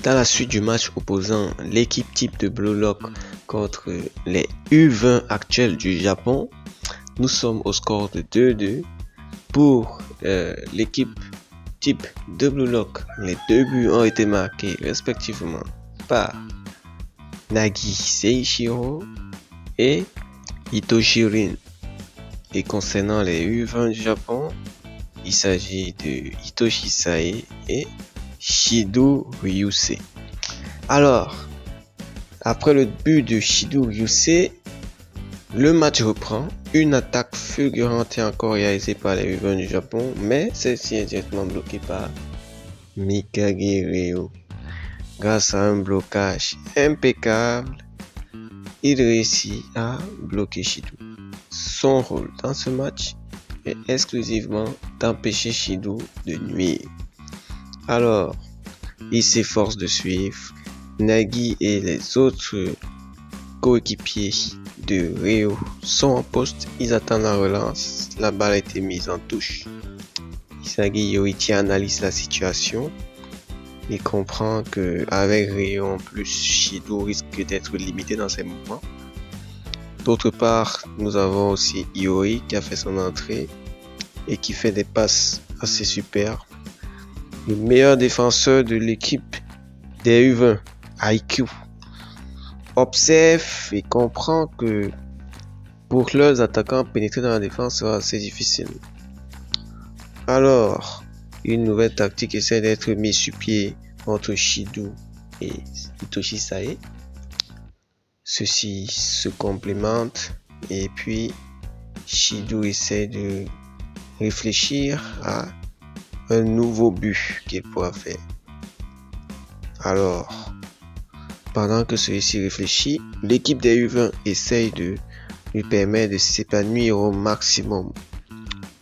Dans la suite du match opposant l'équipe type de Blue Lock contre les U20 actuels du Japon, nous sommes au score de 2-2 pour l'équipe type de Blue Lock. Les 2 buts ont été marqués respectivement par Nagi Seiichiro et Hitoshirin. Et concernant les U20 du Japon, il s'agit de Hitoshi Sae et Shido Ryusei. Alors, après le but de Shido Ryusei, le match reprend. Une attaque fulgurante est encore réalisée par les U20 du Japon, mais celle-ci est directement bloquée par Mikage Ryo. Grâce à un blocage impeccable, il réussit à bloquer Shido. Son rôle dans ce match est exclusivement d'empêcher Shido de nuire. Alors, il s'efforce de suivre. Nagi et les autres coéquipiers de Ryo sont en poste. Ils attendent la relance. La balle a été mise en touche. Isagi Yoichi analyse la situation et comprend que avec Ryo en plus, Shido risque d'être limité dans ses mouvements. D'autre part, nous avons aussi Iori qui a fait son entrée et qui fait des passes assez superbes. Le meilleur défenseur de l'équipe des U20, IQ, observe et comprend que pour leurs attaquants, pénétrer dans la défense sera assez difficile. Alors, une nouvelle tactique essaie d'être mise sur pied entre Shido et Hitoshi Sae. Ceux-ci se complémentent et puis Shido essaie de réfléchir à un nouveau but qu'il pourra faire. Alors, pendant que celui-ci réfléchit, l'équipe des U20 essaye de lui permettre de s'épanouir au maximum.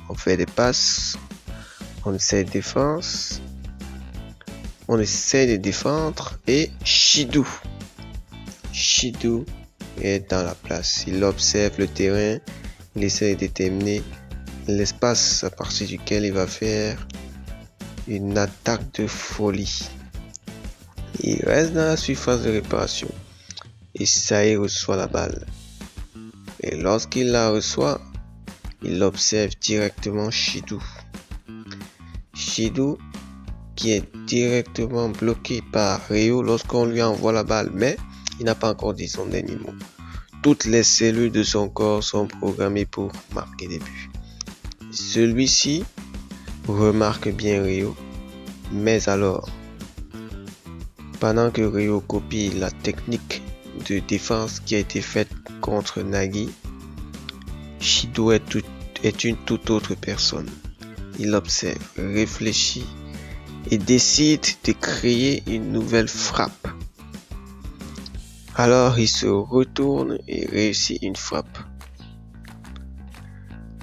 On fait des passes, on essaie de défendre et Shido est dans la place. Il observe le terrain, il essaie de déterminer l'espace à partir duquel il va faire une attaque de folie. Il reste dans la surface de réparation et Sae reçoit la balle. Et lorsqu'il la reçoit, il observe directement Shido qui est directement bloqué par Ryo lorsqu'on lui envoie la balle, mais il n'a pas encore dit son dernier mot. Toutes les cellules de son corps sont programmées pour marquer des buts. Celui-ci remarque bien Ryo, mais alors, pendant que Ryo copie la technique de défense qui a été faite contre Nagi, Shido est une toute autre personne. Il observe, réfléchit et décide de créer une nouvelle frappe. Alors il se retourne et réussit une frappe.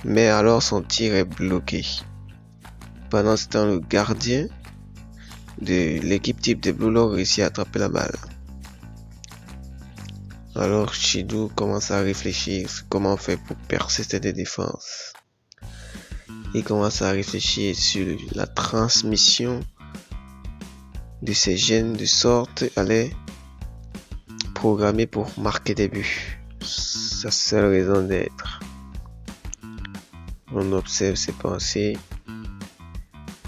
Mais alors son tir est bloqué. Pendant ce temps, le gardien de l'équipe type de Blue Lock réussit à attraper la balle. Alors Shido commence à réfléchir comment faire pour percer cette défense. Il commence à réfléchir sur la transmission de ses gènes de sorte à les programmer pour marquer des buts. Sa seule raison d'être. On observe ses pensées.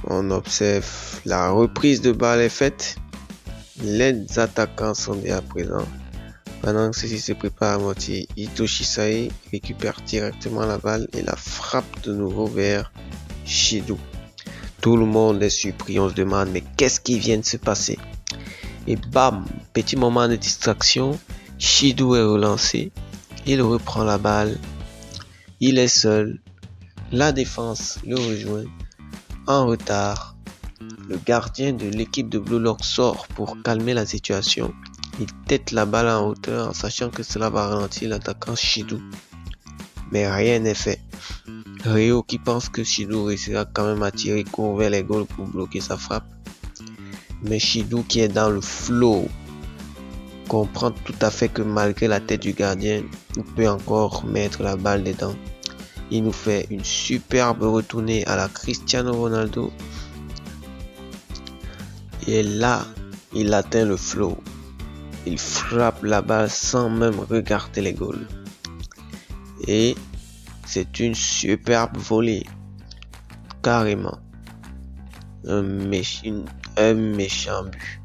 On observe la reprise de balle est faite. Les attaquants sont déjà présents. Pendant que ceci se prépare à moitié, Hitoshi Sae récupère directement la balle et la frappe de nouveau vers Shido. Tout le monde est surpris, on se demande mais qu'est-ce qui vient de se passer? Et bam, petit moment de distraction, Shido est relancé, il reprend la balle, il est seul, la défense le rejoint, en retard. Le gardien de l'équipe de Blue Lock sort pour calmer la situation. Il tête la balle en hauteur en sachant que cela va ralentir l'attaquant Shido. Mais rien n'est fait. Ryo qui pense que Shido réussira quand même à tirer court vers les goals pour bloquer sa frappe. Mais Shido qui est dans le flow comprend tout à fait que malgré la tête du gardien, il peut encore mettre la balle dedans. Il nous fait une superbe retournée à la Cristiano Ronaldo. Et là, il atteint le flow. Il frappe la balle sans même regarder les goals. Et c'est une superbe volée. Carrément. Un méchant but.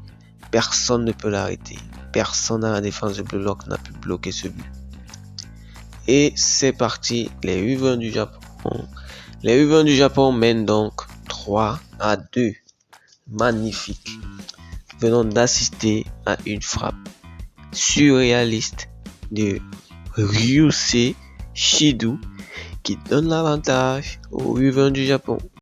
Personne ne peut l'arrêter. Personne dans la défense de Blue Lock n'a pu bloquer ce but. Et c'est parti, les U20 du Japon. Les U20 du Japon mènent donc 3-2. Magnifique. Venons d'assister à une frappe surréaliste de Ryusei Shido qui donne l'avantage aux U20 du Japon.